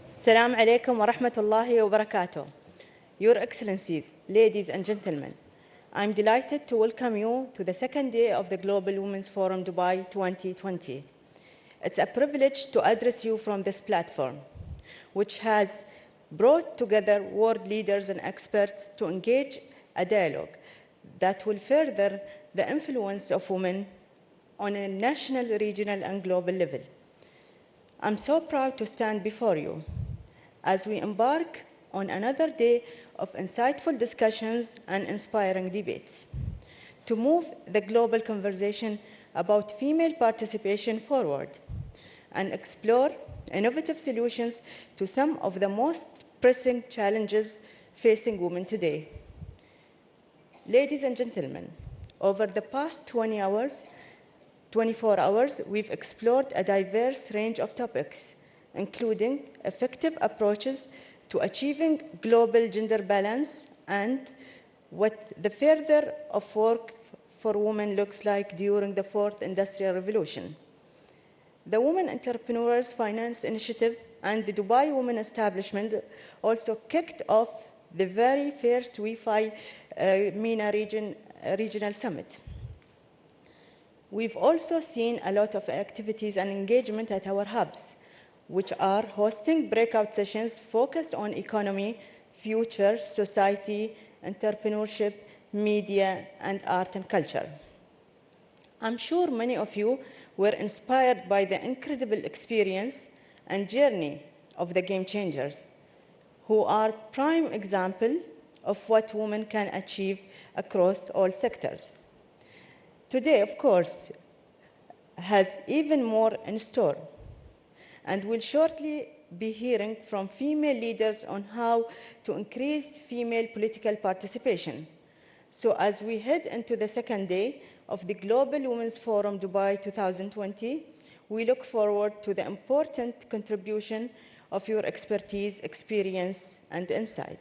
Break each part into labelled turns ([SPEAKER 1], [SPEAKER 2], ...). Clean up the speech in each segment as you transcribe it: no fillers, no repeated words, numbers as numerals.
[SPEAKER 1] Assalamu alaikum wa rahmatullahi wa barakatuh. Your Excellencies, ladies and gentlemen, I'm delighted to welcome you to the second day of the Global Women's Forum Dubai 2020. It's a privilege to address you from this platform, which has brought together world leaders and experts to engage a dialogue that will further the influence of women on a national, regional, and global level. I'm so proud to stand before you as we embark on another day of insightful discussions and inspiring debates to move the global conversation about female participation forward and explore innovative solutions to some of the most pressing challenges facing women today. Ladies and gentlemen, over the past 24 hours, we've explored a diverse range of topics, including effective approaches to achieving global gender balance and what the further of work for women looks like during the fourth industrial revolution. The Women Entrepreneurs Finance Initiative and the Dubai Women Establishment also kicked off the very first WIFI MENA Regional Summit. We've also seen a lot of activities and engagement at our hubs, which are hosting breakout sessions focused on economy, future, society, entrepreneurship, media, and art and culture. I'm sure many of you were inspired by the incredible experience and journey of the game changers, who are prime example of what women can achieve across all sectors. Today, of course, has even more in store, and we'll shortly be hearing from female leaders on how to increase female political participation. So as we head into the second day of the Global Women's Forum Dubai 2020, we look forward to the important contribution of your expertise, experience, and insight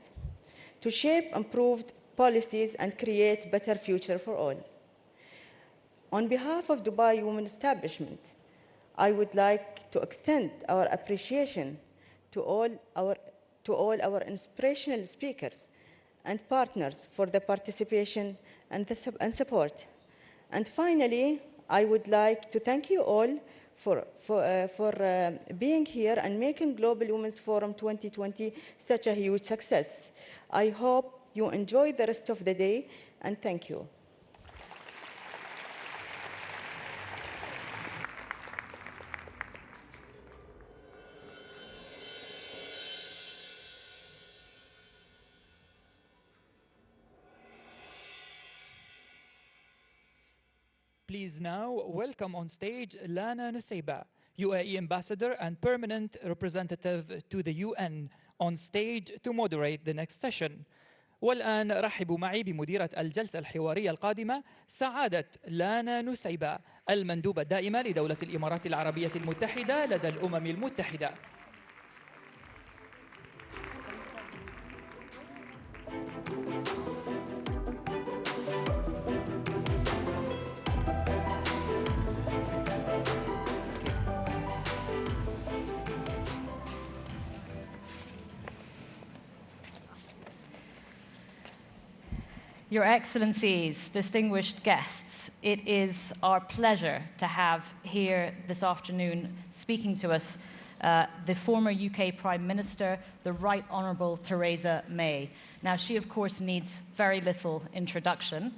[SPEAKER 1] to shape improved policies and create better future for all. On behalf of Dubai Women Establishment, I would like to extend our appreciation to all our inspirational speakers and partners for the participation and support. And finally, I would like to thank you all for being here and making Global Women's Forum 2020 such a huge success. I hope you enjoy the rest of the day, and thank you.
[SPEAKER 2] Please now welcome on stage Lana Nusayba, UAE Ambassador and Permanent Representative to the UN, on stage to moderate the next session. والآن رحبوا معي بمديرة الجلسة الحوارية القادمة سعادة لانا نسيبة، المندوبة الدائمة لدولة الإمارات العربية المتحدة لدى الأمم المتحدة.
[SPEAKER 3] Your Excellencies, distinguished guests, it is our pleasure to have here this afternoon speaking to us the former UK Prime Minister, the Right Honourable Theresa May. Now, she, of course, needs very little introduction.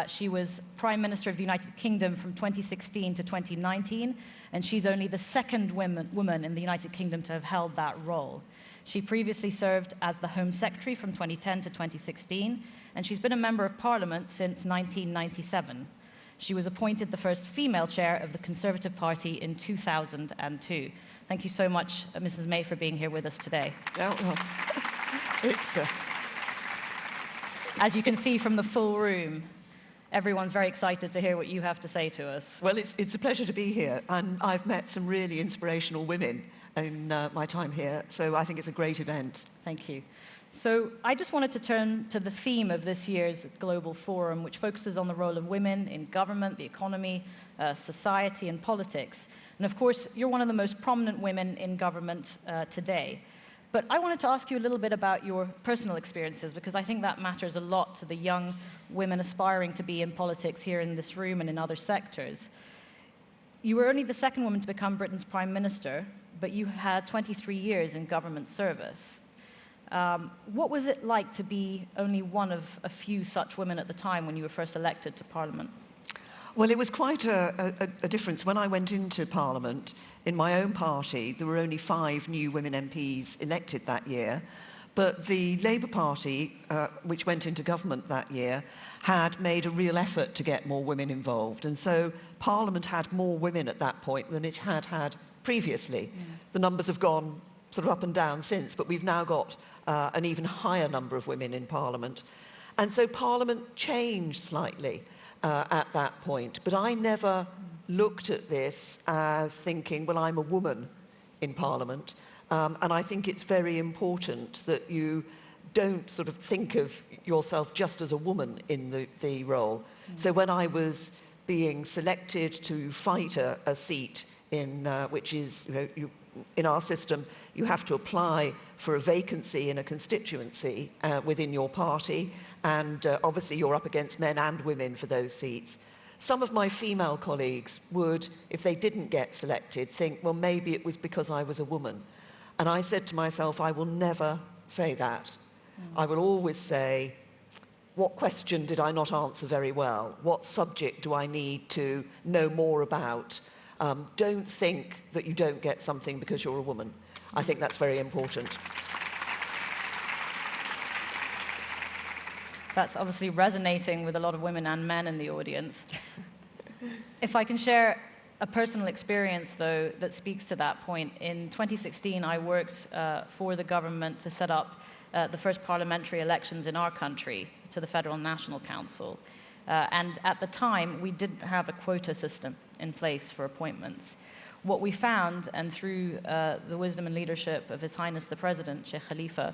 [SPEAKER 3] She was Prime Minister of the United Kingdom from 2016 to 2019, and she's only the second woman in the United Kingdom to have held that role. She previously served as the Home Secretary from 2010 to 2016, and she's been a Member of Parliament since 1997. She was appointed the first female chair of the Conservative Party in 2002. Thank you so much, Mrs. May, for being here with us today.
[SPEAKER 4] Oh, well,
[SPEAKER 3] As you can see from the full room, everyone's very excited to hear what you have to say to us.
[SPEAKER 4] well, it's a pleasure to be here, and I've met some really inspirational women in my time here, so I think it's a great event.
[SPEAKER 3] Thank you. So I just wanted to turn to the theme of this year's Global Forum, which focuses on the role of women in government, the economy, society, and politics. And of course, you're one of the most prominent women in government today. But I wanted to ask you a little bit about your personal experiences, because I think that matters a lot to the young women aspiring to be in politics here in this room and in other sectors. You were only the second woman to become Britain's Prime Minister, but you had 23 years in government service. What was it like to be only one of a few such women at the time when you were first elected to Parliament?
[SPEAKER 4] Well, it was quite a difference. When I went into Parliament, in my own party, there were only 5 new women MPs elected that year. But the Labour Party, which went into government that year, had made a real effort to get more women involved. And so Parliament had more women at that point than it had had previously. The numbers have gone sort of up and down since, but we've now got an even higher number of women in Parliament. And so Parliament changed slightly at that point. But I never looked at this as thinking, well, I'm a woman in Parliament. And I think it's very important that you don't sort of think of yourself just as a woman in the role. So when I was being selected to fight a seat in which is, in our system, you have to apply for a vacancy in a constituency within your party, and obviously you're up against men and women for those seats. Some of my female colleagues would, if they didn't get selected, think, well, maybe it was because I was a woman. And I said to myself, I will never say that. I will always say, what question did I not answer very well? What subject do I need to know more about? Don't think that you don't get something because you're a woman. I think that's very important.
[SPEAKER 3] That's obviously resonating with a lot of women and men in the audience. If I can share a personal experience, though, that speaks to that point. In 2016, I worked for the government to set up the first parliamentary elections in our country to the Federal National Council. And at the time, we didn't have a quota system in place for appointments. What we found, and through the wisdom and leadership of His Highness the President, Sheikh Khalifa,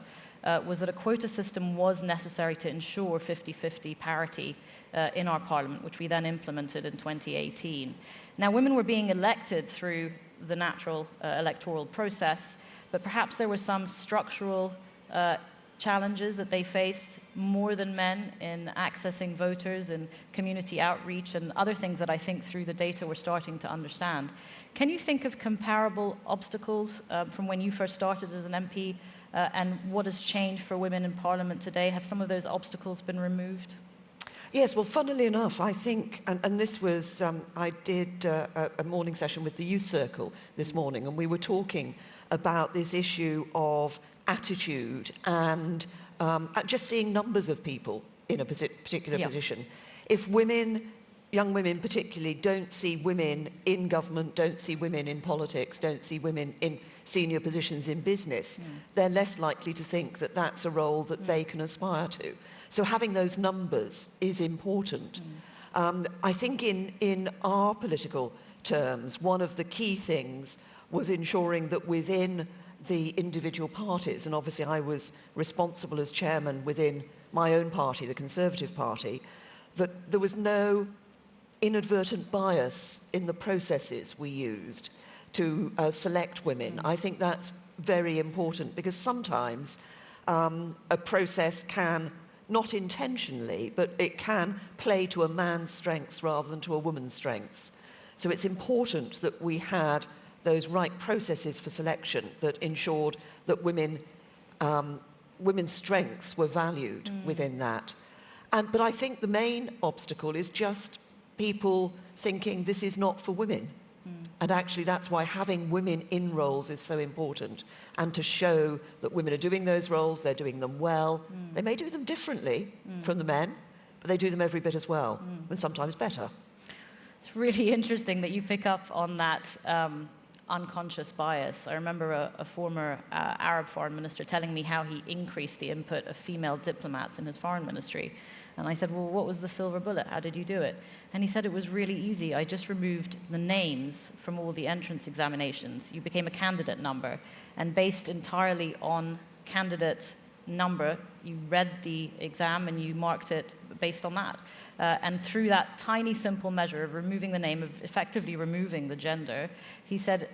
[SPEAKER 3] was that a quota system was necessary to ensure 50-50 parity in our parliament, which we then implemented in 2018. Now, women were being elected through the natural electoral process, but perhaps there were some structural challenges that they faced more than men in accessing voters and community outreach and other things that I think through the data we're starting to understand. Can you think of comparable obstacles from when you first started as an MP and what has changed for women in Parliament today? Have some of those obstacles been removed?
[SPEAKER 4] Yes, well, funnily enough, I think, and this was, I did a morning session with the Youth Circle this morning, and we were talking about this issue of attitude and just seeing numbers of people in a particular position. If women, young women particularly, don't see women in government, don't see women in politics, don't see women in senior positions in business, they're less likely to think that that's a role that they can aspire to. So having those numbers is important. I think in our political terms, one of the key things was ensuring that within the individual parties, and obviously I was responsible as chairman within my own party, the Conservative Party, that there was no inadvertent bias in the processes we used to select women. I think that's very important because sometimes a process can, not intentionally, but it can play to a man's strengths rather than to a woman's strengths. So it's important that we had those right processes for selection that ensured that women's strengths were valued within that. But I think the main obstacle is just people thinking this is not for women. And actually that's why having women in roles is so important, and to show that women are doing those roles, they're doing them well. They may do them differently from the men, but they do them every bit as well, and sometimes better.
[SPEAKER 3] It's really interesting that you pick up on that unconscious bias. I remember a former Arab foreign minister telling me how he increased the input of female diplomats in his foreign ministry. And I said, well, what was the silver bullet? How did you do it? And he said it was really easy. I just removed the names from all the entrance examinations. You became a candidate number. And based entirely on candidate number, you read the exam and you marked it based on that. And through that tiny, simple measure of removing the name, of effectively removing the gender, he said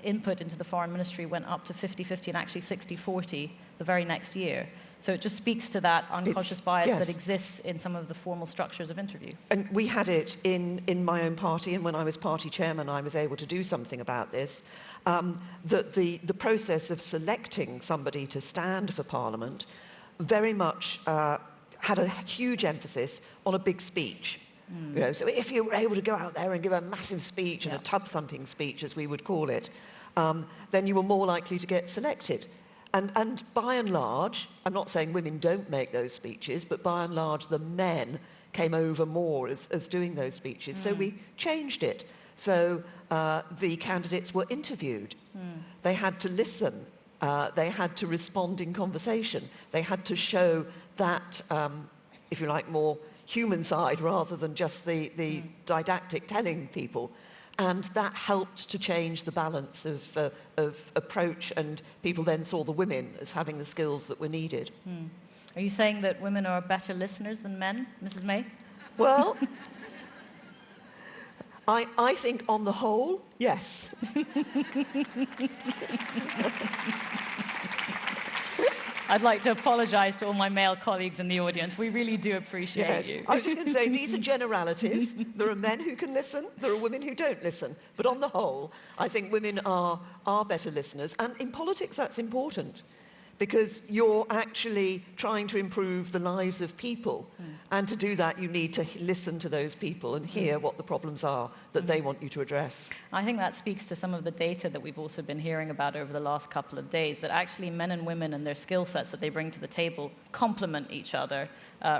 [SPEAKER 3] input into the foreign ministry went up to 50-50 and actually 60-40 the very next year. So it just speaks to that unconscious bias that exists in some of the formal structures of interview.
[SPEAKER 4] And we had it in my own party, and when I was party chairman, I was able to do something about this, that the process of selecting somebody to stand for Parliament very much had a huge emphasis on a big speech. You know, so if you were able to go out there and give a massive speech, and a tub-thumping speech, as we would call it, then you were more likely to get selected. And by and large, I'm not saying women don't make those speeches, but by and large, the men came over more as doing those speeches. So we changed it. So the candidates were interviewed. They had to listen. They had to respond in conversation. They had to show that, if you like, more human side rather than just the didactic telling people. And that helped to change the balance of approach, and people then saw the women as having the skills that were needed.
[SPEAKER 3] Are you saying that women are better listeners than men, Mrs. May?
[SPEAKER 4] Well, I think on the whole, yes.
[SPEAKER 3] I'd like to apologise to all my male colleagues in the audience. We really do appreciate you.
[SPEAKER 4] I was just going to say, these are generalities. There are men who can listen, there are women who don't listen. But on the whole, I think women are better listeners. And in politics, that's important, because you're actually trying to improve the lives of people. And to do that, you need to listen to those people and hear what the problems are that they want you to address.
[SPEAKER 3] I think that speaks to some of the data that we've also been hearing about over the last couple of days, that actually men and women and their skill sets that they bring to the table complement each other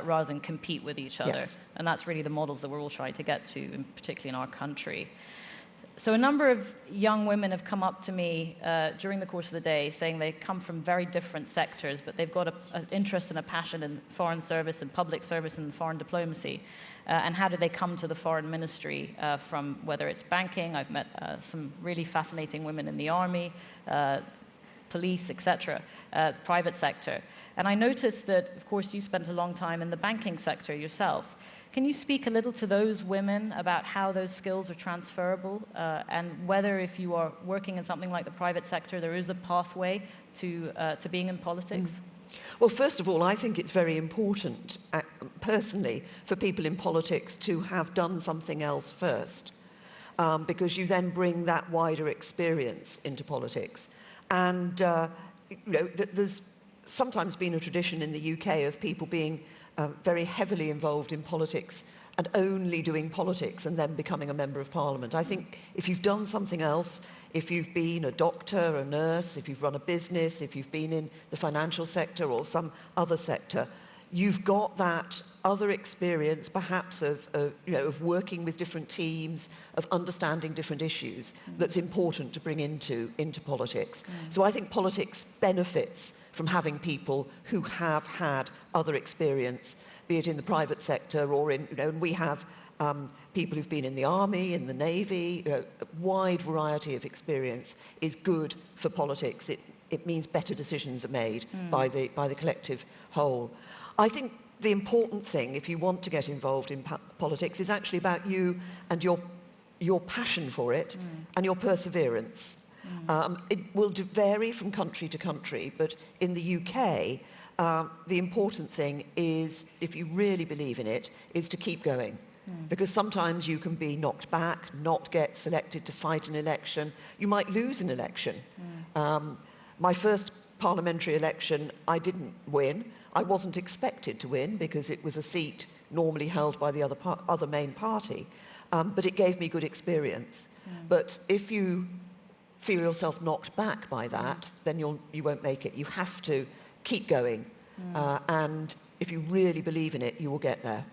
[SPEAKER 3] rather than compete with each other.
[SPEAKER 4] Yes.
[SPEAKER 3] And that's really the models that we're all trying to get to, particularly in our country. So a number of young women have come up to me during the course of the day saying they come from very different sectors, but they've got an interest and a passion in foreign service and public service and foreign diplomacy. And how do they come to the foreign ministry from whether it's banking? I've met some really fascinating women in the army, police, etc., private sector. And I noticed that, of course, you spent a long time in the banking sector yourself. Can you speak a little to those women about how those skills are transferable and whether, if you are working in something like the private sector, there is a pathway to being in politics?
[SPEAKER 4] Well, first of all, I think it's very important, personally, for people in politics to have done something else first, because you then bring that wider experience into politics. And you know, there's sometimes been a tradition in the UK of people being very heavily involved in politics and only doing politics and then becoming a member of Parliament. I think if you've done something else, if you've been a doctor, a nurse, if you've run a business, if you've been in the financial sector or some other sector, you've got that other experience, perhaps of working with different teams, of understanding different issues, that's important to bring into politics. So I think politics benefits from having people who have had other experience, be it in the private sector or in, and we have people who've been in the army, in the navy, a wide variety of experience is good for politics. It means better decisions are made by the collective whole. I think the important thing, if you want to get involved in politics, is actually about you and your passion for it and your perseverance. It will vary from country to country, but in the UK, the important thing is, if you really believe in it, is to keep going. Because sometimes you can be knocked back, not get selected to fight an election. You might lose an election. My first parliamentary election, I didn't win. I wasn't expected to win because it was a seat normally held by the other main party. But it gave me good experience. But if you feel yourself knocked back by that, then you won't make it. You have to keep going. And if you really believe in it, you will get there.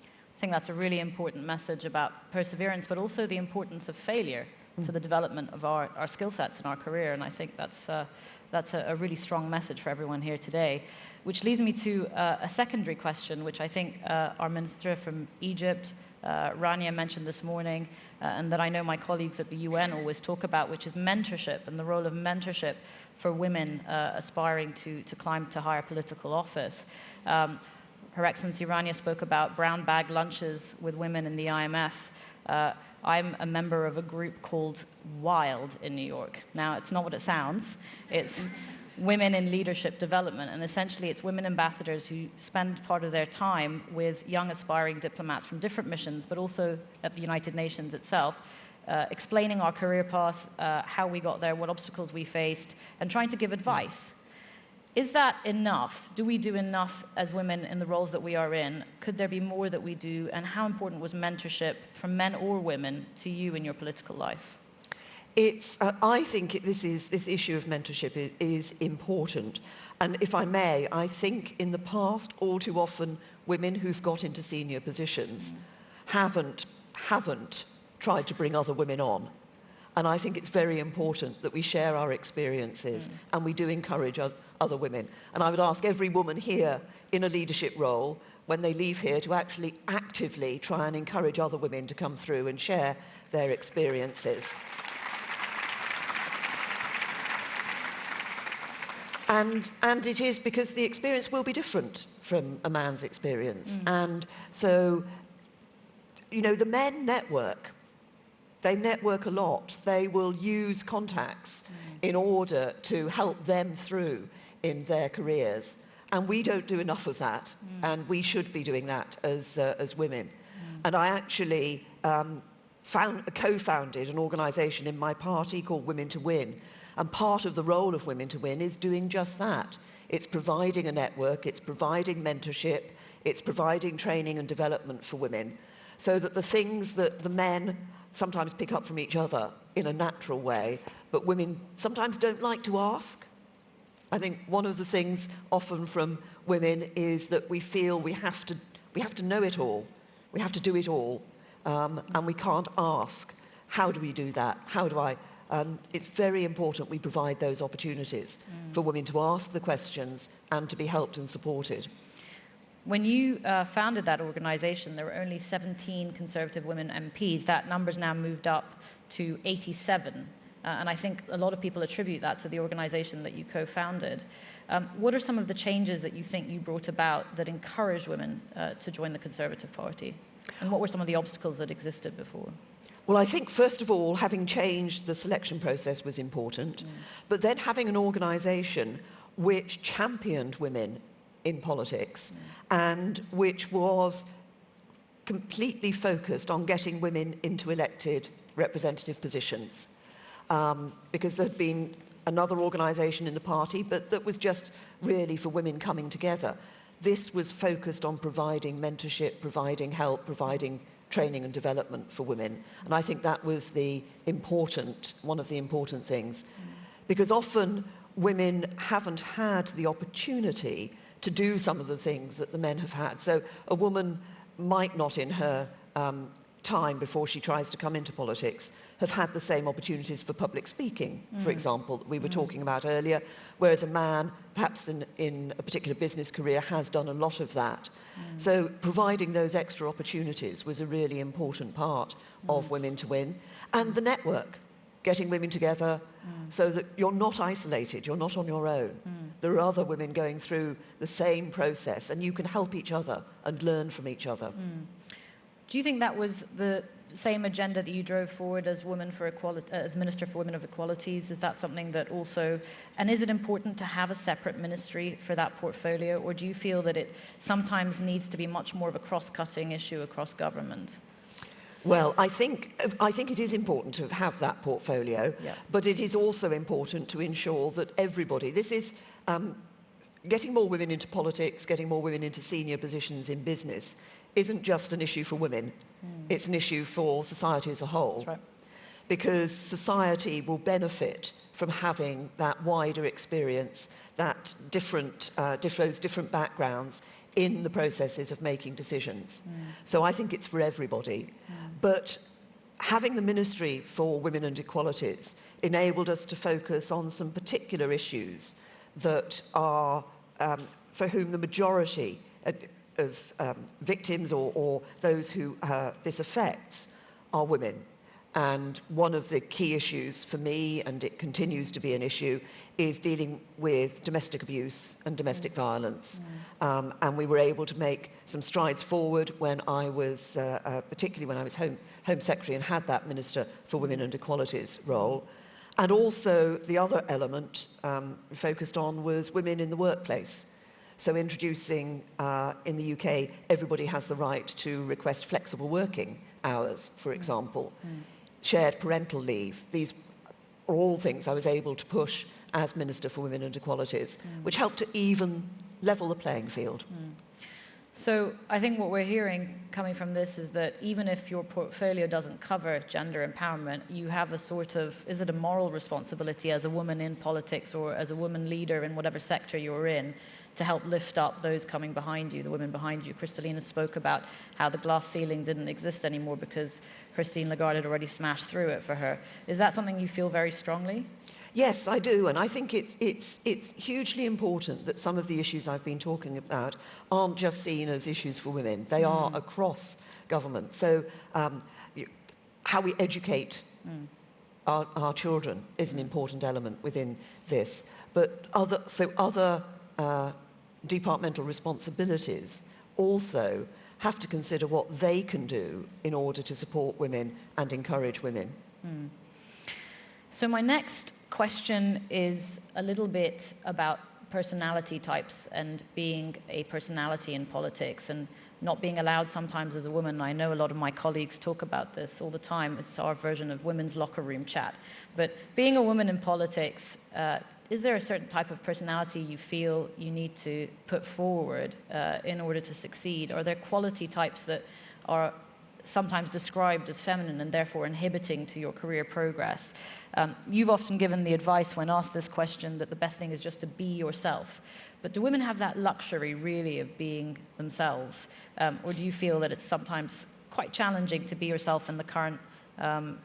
[SPEAKER 3] I think that's a really important message about perseverance, but also the importance of failure to the development of our skill sets in our career. And I think that's a really strong message for everyone here today. Which leads me to a secondary question, which I think our minister from Egypt, Rania, mentioned this morning, and that I know my colleagues at the UN always talk about, which is mentorship and the role of mentorship for women aspiring to climb to higher political office. Her Excellency Rania spoke about brown bag lunches with women in the IMF. I'm a member of a group called WILD in New York. Now, it's not what it sounds. It's Women in Leadership Development, and essentially it's women ambassadors who spend part of their time with young aspiring diplomats from different missions, but also at the United Nations itself, explaining our career path, how we got there, what obstacles we faced, and trying to give advice. Is that enough? Do we do enough as women in the roles that we are in? Could there be more that we do? And how important was mentorship from men or women to you in your political life?
[SPEAKER 4] I think this issue of mentorship is important. And if I may, I think in the past, all too often, women who've got into senior positions haven't tried to bring other women on. And I think it's very important that we share our experiences and we do encourage other women. And I would ask every woman here in a leadership role, when they leave here, to actually actively try and encourage other women to come through and share their experiences. And it is because the experience will be different from a man's experience. And so, you know, the men network. They network a lot. They will use contacts in order to help them through in their careers. And we don't do enough of that. And we should be doing that as women. And I actually co-founded an organisation in my party called Women to Win. And part of the role of Women to Win is doing just that. It's providing a network, it's providing mentorship, it's providing training and development for women, so that the things that the men sometimes pick up from each other in a natural way, but women sometimes don't like to ask. I think one of the things often from women is that we feel we have to know it all, we have to do it all, and we can't ask, how do we do that? How do I? It's very important we provide those opportunities for women to ask the questions and to be helped and supported.
[SPEAKER 3] When you founded that organisation, there were only 17 Conservative women MPs. That number's now moved up to 87. And I think a lot of people attribute that to the organisation that you co-founded. What are some of the changes that you think you brought about that encouraged women to join the Conservative Party? And what were some of the obstacles that existed before?
[SPEAKER 4] Well, I think, first of all, having changed the selection process was important, but then having an organisation which championed women in politics and which was completely focused on getting women into elected representative positions. Because there had been another organisation in the party, but that was just really for women coming together. This was focused on providing mentorship, providing help, providing training and development for women. And I think that was one of the important things. Because often women haven't had the opportunity to do some of the things that the men have had. So a woman might not in her time before she tries to come into politics have had the same opportunities for public speaking, for example, that we were talking about earlier, whereas a man, perhaps in a particular business career, has done a lot of that. So providing those extra opportunities was a really important part of Women to Win. And the network, getting women together so that you're not isolated, you're not on your own. There are other women going through the same process, and you can help each other and learn from each other.
[SPEAKER 3] Do you think that was the same agenda that you drove forward as as Minister for Women of Equalities? Is that something that also, and is it important to have a separate ministry for that portfolio, or do you feel that it sometimes needs to be much more of a cross-cutting issue across government?
[SPEAKER 4] Well, I think it is important to have that portfolio, but it is also important to ensure that everybody, this is getting more women into politics, getting more women into senior positions in business, isn't just an issue for women. It's an issue for society as a whole.
[SPEAKER 3] That's right.
[SPEAKER 4] Because society will benefit from having that wider experience, that those different backgrounds in the processes of making decisions. So I think it's for everybody. But having the Ministry for Women and Equalities enabled us to focus on some particular issues that are, for whom the majority of victims or those who this affects are women. And one of the key issues for me, and it continues to be an issue, is dealing with domestic abuse and domestic violence. And we were able to make some strides forward when I was, particularly when I was Home Secretary and had that Minister for Women and Equalities role. And also the other element we focused on was women in the workplace. So introducing, in the UK, everybody has the right to request flexible working hours, for example. Shared parental leave. These are all things I was able to push as Minister for Women and Equalities, which helped to even level the playing field.
[SPEAKER 3] So I think what we're hearing coming from this is that even if your portfolio doesn't cover gender empowerment, you have a sort of, is it a moral responsibility as a woman in politics or as a woman leader in whatever sector you're in, to help lift up those coming behind you, the women behind you. Kristalina spoke about how the glass ceiling didn't exist anymore because Christine Lagarde had already smashed through it for her. Is that something you feel very strongly?
[SPEAKER 4] Yes, I do, and I think it's hugely important that some of the issues I've been talking about aren't just seen as issues for women. They are across government. So how we educate our children is an important element within this. But other departmental responsibilities also have to consider what they can do in order to support women and encourage women.
[SPEAKER 3] So my next question is a little bit about personality types and being a personality in politics and not being allowed sometimes as a woman. I know a lot of my colleagues talk about this all the time. It's our version of women's locker room chat. But being a woman in politics, is there a certain type of personality you feel you need to put forward in order to succeed? Are there quality types that are sometimes described as feminine and therefore inhibiting to your career progress? You've often given the advice when asked this question that the best thing is just to be yourself. But do women have that luxury, really, of being themselves? Or do you feel that it's sometimes quite challenging to be yourself in the current,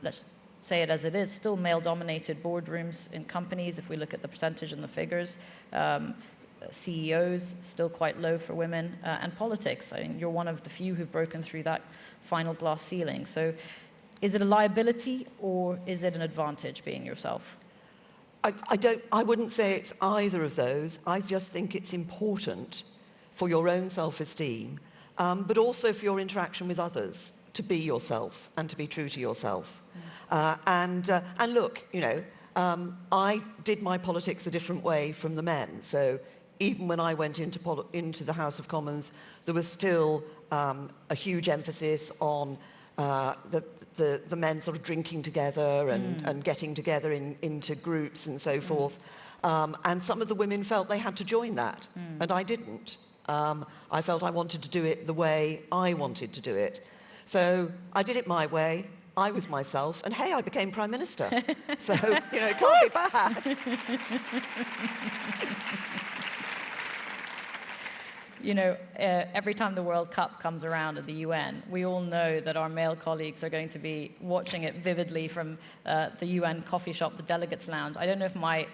[SPEAKER 3] let's say it as it is, still male-dominated boardrooms in companies, if we look at the percentage and the figures, CEOs still quite low for women, and politics. I mean, you're one of the few who've broken through that final glass ceiling. So is it a liability or is it an advantage being yourself?
[SPEAKER 4] I wouldn't say it's either of those. I just think it's important for your own self-esteem, but also for your interaction with others, to be yourself and to be true to yourself. And look, you know, I did my politics a different way from the men. So even when I went into the House of Commons, there was still a huge emphasis on the men sort of drinking together and getting together into groups and so forth. And some of the women felt they had to join that, and I didn't. I felt I wanted to do it the way I wanted to do it. So I did it my way. I was myself, and hey, I became Prime Minister. So, you know, it can't be bad.
[SPEAKER 3] You know, every time the World Cup comes around at the UN, we all know that our male colleagues are going to be watching it vividly from the UN coffee shop, the Delegates Lounge. I don't know if my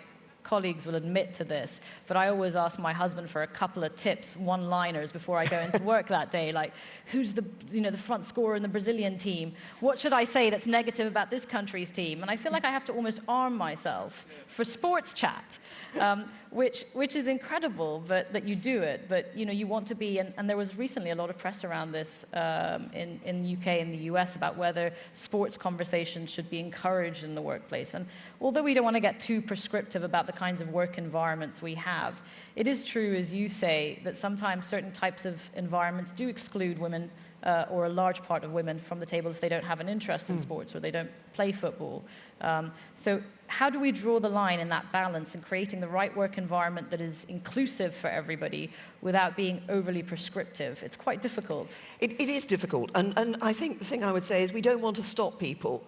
[SPEAKER 3] colleagues will admit to this, but I always ask my husband for a couple of tips, one-liners, before I go into work that day, like, who's the front scorer in the Brazilian team? What should I say that's negative about this country's team? And I feel like I have to almost arm myself for sports chat, which is incredible that you do it, but you know, you want to be, and there was recently a lot of press around this in the UK and the US about whether sports conversations should be encouraged in the workplace. And although we don't want to get too prescriptive about the kinds of work environments we have, it is true, as you say, that sometimes certain types of environments do exclude women or a large part of women from the table if they don't have an interest in sports or they don't play football. So how do we draw the line in that balance in creating the right work environment that is inclusive for everybody without being overly prescriptive? It's quite difficult.
[SPEAKER 4] It is difficult, and I think the thing I would say is we don't want to stop people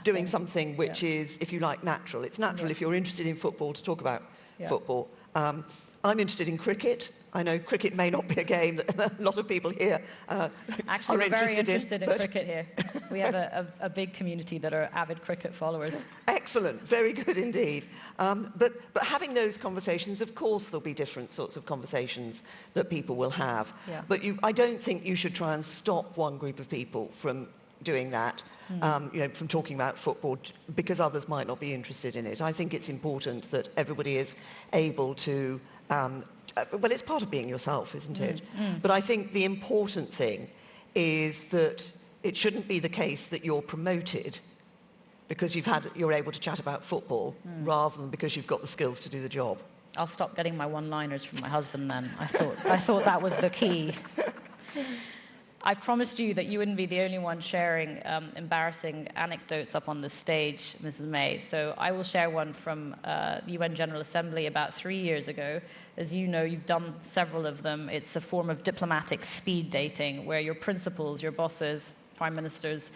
[SPEAKER 4] doing something which is, if you like, natural. It's natural if you're interested in football to talk about football. I'm interested in cricket. I know cricket may not be a game that a lot of people here
[SPEAKER 3] Actually, we're very interested in
[SPEAKER 4] but
[SPEAKER 3] cricket here. We have a big community that are avid cricket followers.
[SPEAKER 4] Excellent, very good indeed. But having those conversations, of course there'll be different sorts of conversations that people will have.
[SPEAKER 3] Yeah.
[SPEAKER 4] But I don't think you should try and stop one group of people from doing that, you know, from talking about football, because others might not be interested in it. I think it's important that everybody is able to, well, it's part of being yourself, isn't it? But I think the important thing is that it shouldn't be the case that you're promoted because you're able to chat about football rather than because you've got the skills to do the job.
[SPEAKER 3] I'll stop getting my one-liners from my husband then. I thought that was the key. I promised you that you wouldn't be the only one sharing embarrassing anecdotes up on the stage, Mrs. May. So I will share one from the UN General Assembly about 3 years ago. As you know, you've done several of them. It's a form of diplomatic speed dating where your principals, your bosses, prime ministers,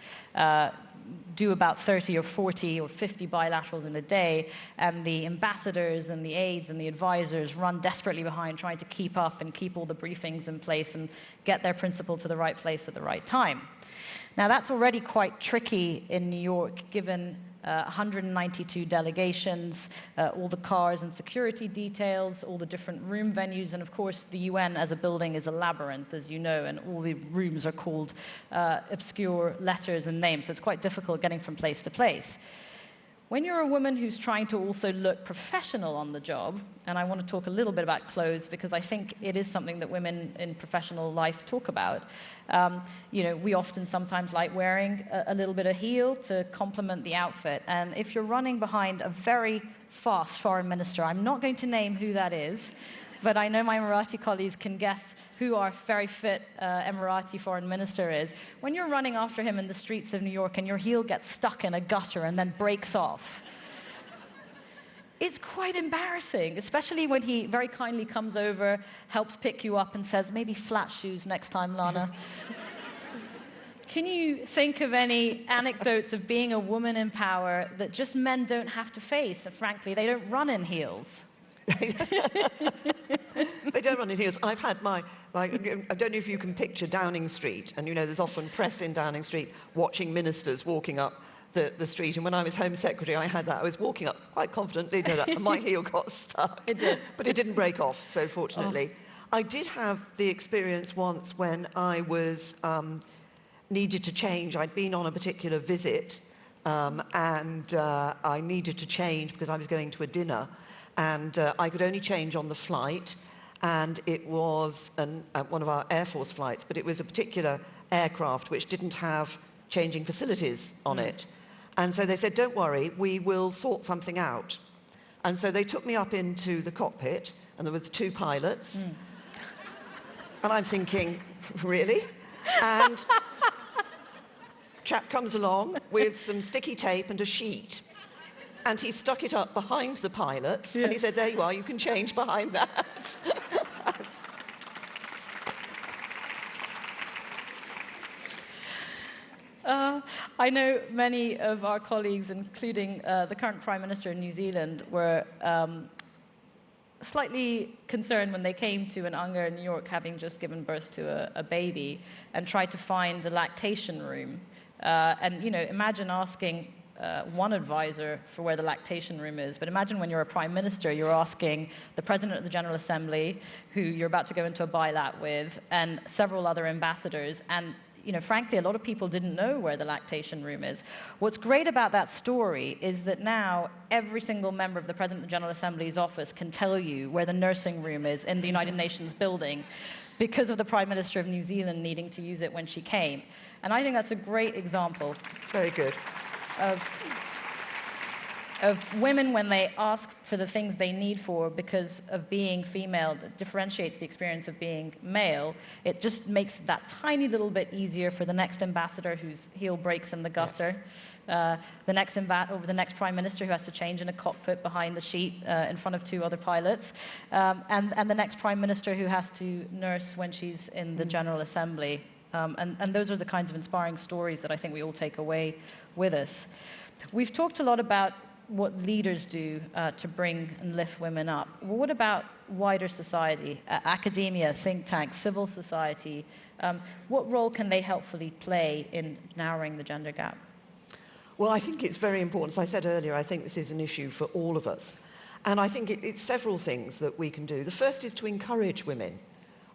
[SPEAKER 3] do about 30 or 40 or 50 bilaterals in a day, and the ambassadors and the aides and the advisors run desperately behind trying to keep up and keep all the briefings in place and get their principal to the right place at the right time. Now, that's already quite tricky in New York, given 192 delegations, all the cars and security details, all the different room venues, and of course the UN as a building is a labyrinth, as you know, and all the rooms are called obscure letters and names, so it's quite difficult getting from place to place. When you're a woman who's trying to also look professional on the job, and I want to talk a little bit about clothes because I think it is something that women in professional life talk about. You know, we often sometimes like wearing a little bit of heel to complement the outfit. And if you're running behind a very fast foreign minister, I'm not going to name who that is, but I know my Emirati colleagues can guess who our very fit Emirati foreign minister is. When you're running after him in the streets of New York and your heel gets stuck in a gutter and then breaks off, it's quite embarrassing, especially when he very kindly comes over, helps pick you up and says, maybe flat shoes next time, Lana. Can you think of any anecdotes of being a woman in power that just men don't have to face? And frankly, they don't run in heels.
[SPEAKER 4] They don't run in heels. I've had I don't know if you can picture Downing Street, and you know there's often press in Downing Street watching ministers walking up the street, and when I was Home Secretary I had that. I was walking up quite confidently, and my heel got stuck.
[SPEAKER 3] It did.
[SPEAKER 4] But it didn't break off, so fortunately. I did have the experience once when I was needed to change. I'd been on a particular visit, and I needed to change because I was going to a dinner. And I could only change on the flight, and it was one of our Air Force flights, but it was a particular aircraft which didn't have changing facilities on it. And so they said, don't worry, we will sort something out. And so they took me up into the cockpit, and there were the two pilots. And I'm thinking, really? And chap comes along with some sticky tape and a sheet. And he stuck it up behind the pilots, and he said, there you are, you can change behind that.
[SPEAKER 3] I know many of our colleagues, including the current Prime Minister in New Zealand, were slightly concerned when they came to an Unger in New York, having just given birth to a baby, and tried to find the lactation room. And, you know, imagine asking one advisor for where the lactation room is. But imagine when you're a prime minister, you're asking the president of the General Assembly, who you're about to go into a bilat with, and several other ambassadors. And, you know, frankly, a lot of people didn't know where the lactation room is. What's great about that story is that now every single member of the president of the General Assembly's office can tell you where the nursing room is in the United Nations building because of the Prime Minister of New Zealand needing to use it when she came. And I think that's a great example.
[SPEAKER 4] Very good.
[SPEAKER 3] Of women when they ask for the things they need for because of being female, that differentiates the experience of being male. It just makes that tiny little bit easier for the next ambassador whose heel breaks in the gutter, the next prime minister who has to change in a cockpit behind the sheet in front of two other pilots, and the next prime minister who has to nurse when she's in the General Assembly. And those are the kinds of inspiring stories that I think we all take away with us. We've talked a lot about what leaders do to bring and lift women up. Well, what about wider society, academia, think tanks, civil society? What role can they helpfully play in narrowing the gender gap?
[SPEAKER 4] Well, I think it's very important. As I said earlier, I think this is an issue for all of us. And I think it's several things that we can do. The first is to encourage women,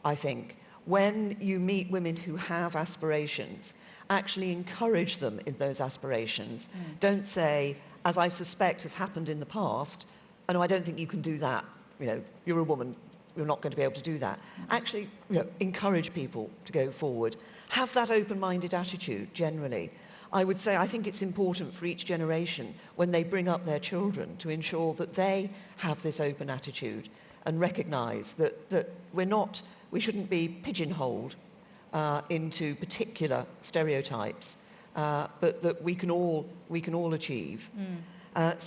[SPEAKER 4] I think. when you meet women who have aspirations, actually encourage them in those aspirations. Don't say, as I suspect has happened in the past, oh, no, I don't think you can do that. You know, you're a woman, you're not going to be able to do that. Actually, you know, encourage people to go forward. Have that open-minded attitude, generally. I would say I think it's important for each generation, when they bring up their children, to ensure that they have this open attitude and recognise that we shouldn't be pigeonholed into particular stereotypes, but that we can all achieve. And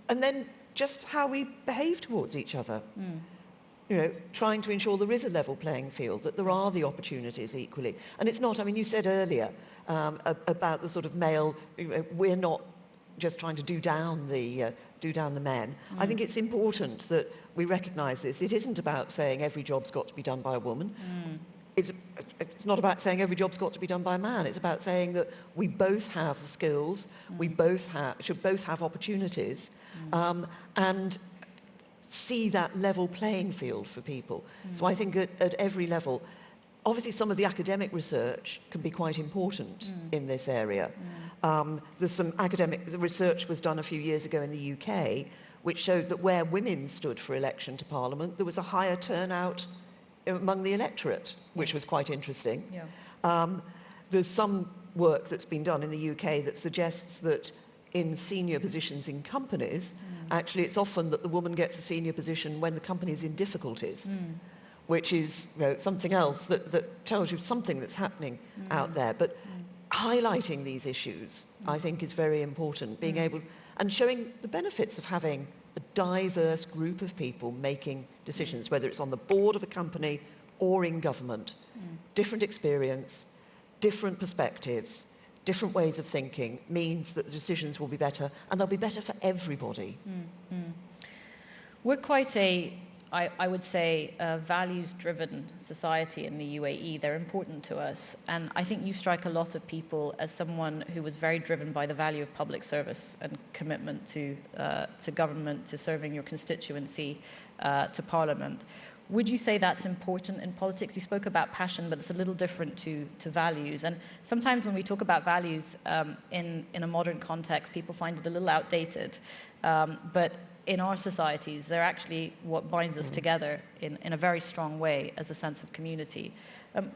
[SPEAKER 4] then just how we behave towards each other. You know, trying to ensure there is a level playing field, that there are the opportunities equally. And it's not, I mean, you said earlier about the sort of male, you know, we're not just trying to do down the men. I think it's important that we recognise this. It isn't about saying every job's got to be done by a woman. It's not about saying every job's got to be done by a man. It's about saying that we both have the skills, we should both have opportunities, and see that level playing field for people. So I think at every level, obviously some of the academic research can be quite important in this area. There's some academic research was done a few years ago in the UK, which showed that where women stood for election to Parliament, there was a higher turnout among the electorate, which was quite interesting. There's some work that's been done in the UK that suggests that in senior positions in companies, actually it's often that the woman gets a senior position when the company's in difficulties, which is, you know, something else that tells you something that's happening out there. But highlighting these issues, I think, is very important, being able, and showing the benefits of having a diverse group of people making decisions, whether it's on the board of a company or in government. Different experience, different perspectives, different ways of thinking means that the decisions will be better, and they'll be better for everybody.
[SPEAKER 3] We're quite I would say, a values-driven society in the UAE. They're important to us. And I think you strike a lot of people as someone who was very driven by the value of public service and commitment to government, to serving your constituency, to Parliament. Would you say that's important in politics? You spoke about passion, but it's a little different to values. And sometimes when we talk about values in a modern context, people find it a little outdated. But in our societies, they're actually what binds us together in a very strong way as a sense of community.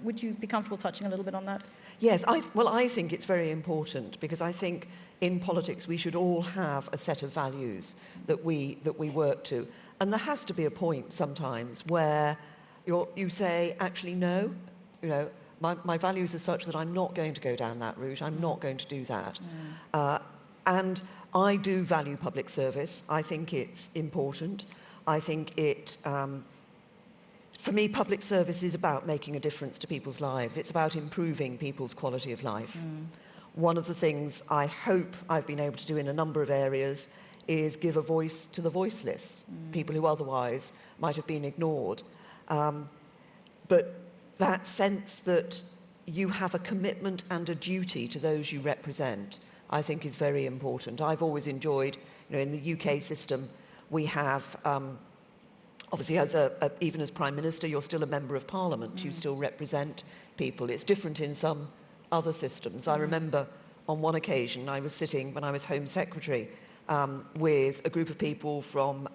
[SPEAKER 3] Would you be comfortable touching a little bit on that?
[SPEAKER 4] Yes, I think it's very important, because I think in politics we should all have a set of values that we work to. And there has to be a point sometimes where you say, actually, no, you know, my values are such that I'm not going to go down that route, I'm not going to do that. And I do value public service. I think it's important. I think it, for me, public service is about making a difference to people's lives. It's about improving people's quality of life. One of the things I hope I've been able to do in a number of areas is give a voice to the voiceless, people who otherwise might have been ignored. But that sense that you have a commitment and a duty to those you represent, I think, is very important. I've always enjoyed, you know, in the UK system, we have, obviously, even as Prime Minister, you're still a member of Parliament. You still represent people. It's different in some other systems. I remember on one occasion, I was sitting, when I was Home Secretary, with a group of people from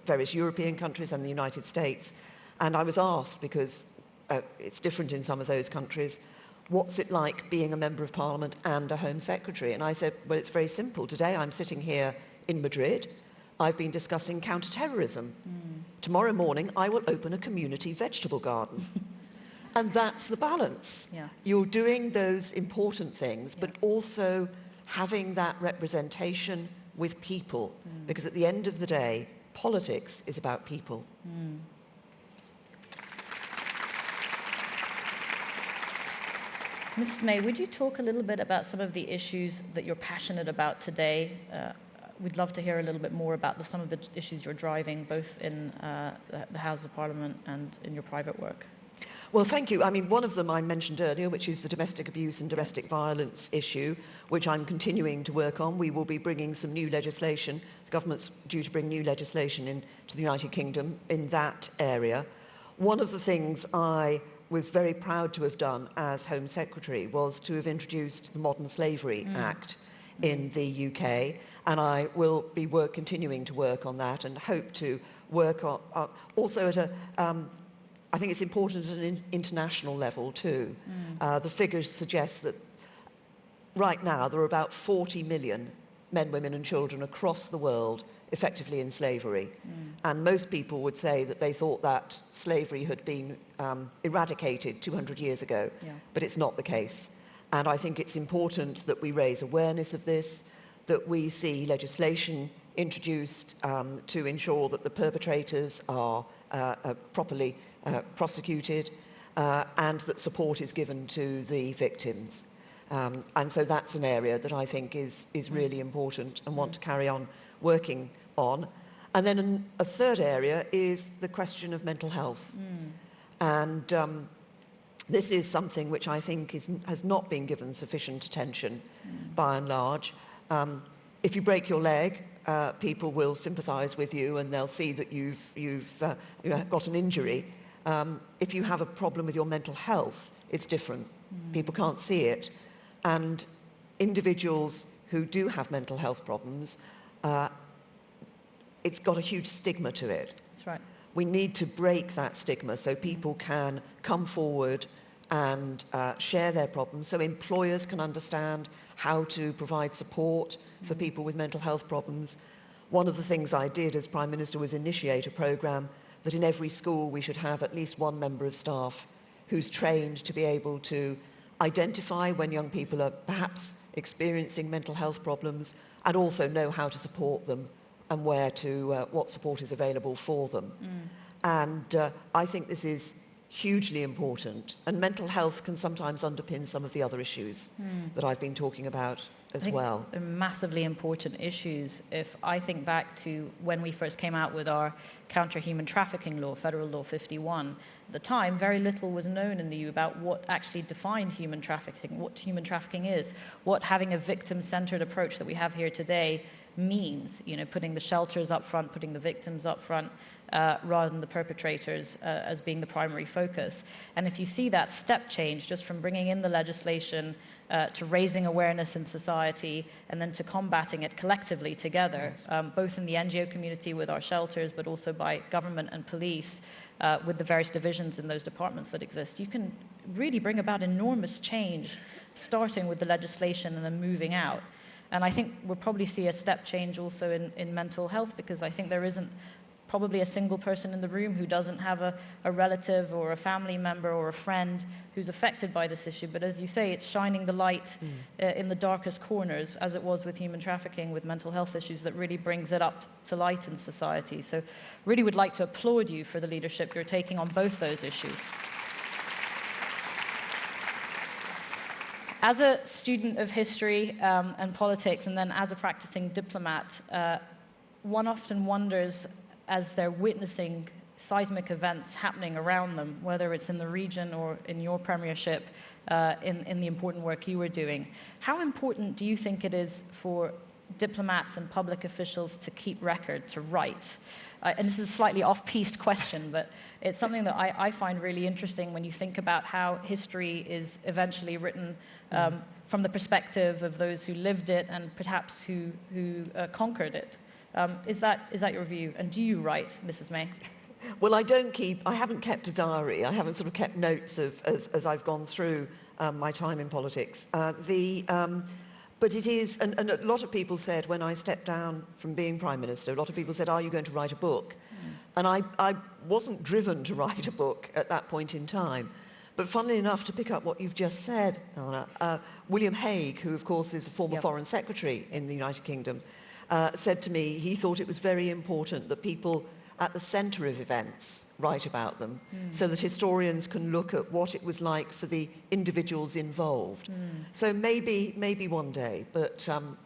[SPEAKER 4] various European countries and the United States. And I was asked, because it's different in some of those countries, what's it like being a member of Parliament and a Home Secretary? And I said, well, it's very simple. Today I'm sitting here in Madrid. I've been discussing counter-terrorism. Tomorrow morning I will open a community vegetable garden. And that's the balance. You're doing those important things, but also having that representation with people, because at the end of the day, politics is about people.
[SPEAKER 3] Mrs. May, would you talk a little bit about some of the issues that you're passionate about today? We'd love to hear a little bit more about some of the issues you're driving, both in the House of Parliament and in your private work.
[SPEAKER 4] Well, thank you. I mean, one of them I mentioned earlier, which is the domestic abuse and domestic violence issue, which I'm continuing to work on. We will be bringing some new legislation. The government's due to bring new legislation into the United Kingdom in that area. One of the things I was very proud to have done as Home Secretary was to have introduced the Modern Slavery Act in the UK, and I will be continuing to work on that and hope to work on also at I think it's important at an international level too. The figures suggest that right now there are about 40 million men, women and children across the world effectively in slavery. And most people would say that they thought that slavery had been eradicated 200 years ago, but it's not the case. And I think it's important that we raise awareness of this, that we see legislation introduced to ensure that the perpetrators are properly prosecuted and that support is given to the victims. And so that's an area that I think is really important and want to carry on working on. And then a third area is the question of mental health. And this is something which I think has not been given sufficient attention by and large. If you break your leg, people will sympathise with you and they'll see that you've got an injury. If you have a problem with your mental health, it's different. People can't see it. And individuals who do have mental health problems, it's got a huge stigma to it.
[SPEAKER 3] That's right.
[SPEAKER 4] We need to break that stigma so people can come forward and share their problems, so employers can understand how to provide support for people with mental health problems. One of the things I did as Prime Minister was initiate a programme that in every school we should have at least one member of staff who's trained to be able to identify when young people are perhaps experiencing mental health problems and also know how to support them and what support is available for them. And I think this is hugely important, and mental health can sometimes underpin some of the other issues that I've been talking about as well.
[SPEAKER 3] They're massively important issues. If I think back to when we first came out with our counter-human trafficking law, Federal Law 51, at the time, very little was known in the EU about what actually defined human trafficking, what human trafficking is, what having a victim-centered approach that we have here today means, putting the shelters up front, putting the victims up front, rather than the perpetrators as being the primary focus. And if you see that step change just from bringing in the legislation to raising awareness in society and then to combating it collectively together, both in the NGO community with our shelters, but also by government and police with the various divisions in those departments that exist, you can really bring about enormous change, starting with the legislation and then moving out. And I think we'll probably see a step change also in mental health, because I think there isn't probably a single person in the room who doesn't have a relative or a family member or a friend who's affected by this issue. But as you say, it's shining the light in the darkest corners, as it was with human trafficking, with mental health issues, that really brings it up to light in society. So really would like to applaud you for the leadership you're taking on both those issues. As a student of history and politics, and then as a practicing diplomat, one often wonders, as they're witnessing seismic events happening around them, whether it's in the region or in your premiership, in the important work you were doing, how important do you think it is for diplomats and public officials to keep record, to write? And this is a slightly off-piste question, but it's something that I find really interesting when you think about how history is eventually written from the perspective of those who lived it and perhaps who conquered it. Is that your view? And do you write, Mrs. May?
[SPEAKER 4] Well, I haven't kept a diary. I haven't sort of kept notes as I've gone through my time in politics. But it is, and a lot of people said when I stepped down from being Prime Minister, a lot of people said, are you going to write a book? And I wasn't driven to write a book at that point in time. But funnily enough, to pick up what you've just said, Eleanor, William Hague, who of course is a former Foreign Secretary in the United Kingdom, said to me he thought it was very important that people at the centre of events write about them, so that historians can look at what it was like for the individuals involved. So maybe one day, but I'm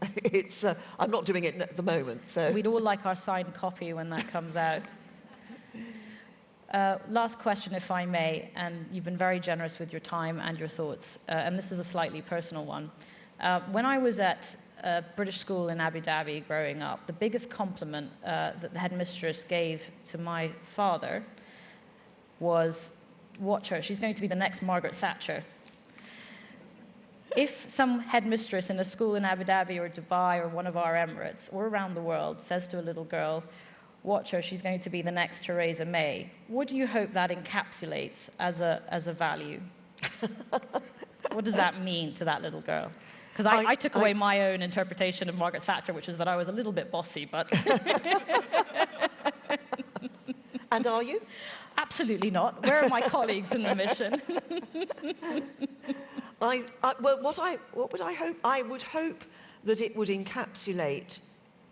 [SPEAKER 4] not doing it at the moment. So
[SPEAKER 3] we'd all like our signed copy when that comes out. Last question, if I may, and you've been very generous with your time and your thoughts, and this is a slightly personal one. When I was at a British school in Abu Dhabi growing up, the biggest compliment that the headmistress gave to my father was watch her, she's going to be the next Margaret Thatcher. If some headmistress in a school in Abu Dhabi or Dubai or one of our Emirates or around the world says to a little girl, watch her, she's going to be the next Theresa May, what do you hope that encapsulates as a value? What does that mean to that little girl? Because I took away my own interpretation of Margaret Thatcher, which is that I was a little bit bossy, but...
[SPEAKER 4] And are you?
[SPEAKER 3] Absolutely not. Where are my colleagues in the mission?
[SPEAKER 4] Well, what would I hope? I would hope that it would encapsulate...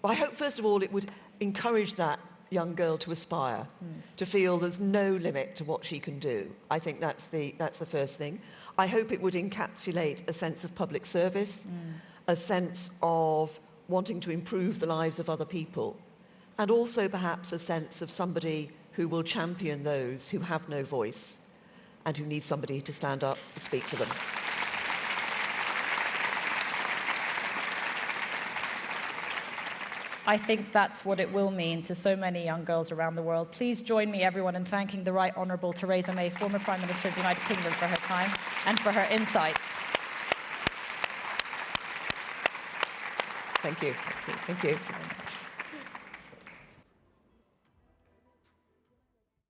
[SPEAKER 4] I hope, first of all, it would encourage that young girl to aspire, to feel there's no limit to what she can do. I think that's the first thing. I hope it would encapsulate a sense of public service, a sense of wanting to improve the lives of other people, and also perhaps a sense of somebody who will champion those who have no voice and who need somebody to stand up and speak for them.
[SPEAKER 3] I think that's what it will mean to so many young girls around the world. Please join me, everyone, in thanking the Right Honourable Theresa May, former Prime Minister of the United Kingdom, for her time and for her insights.
[SPEAKER 4] Thank you. Thank you.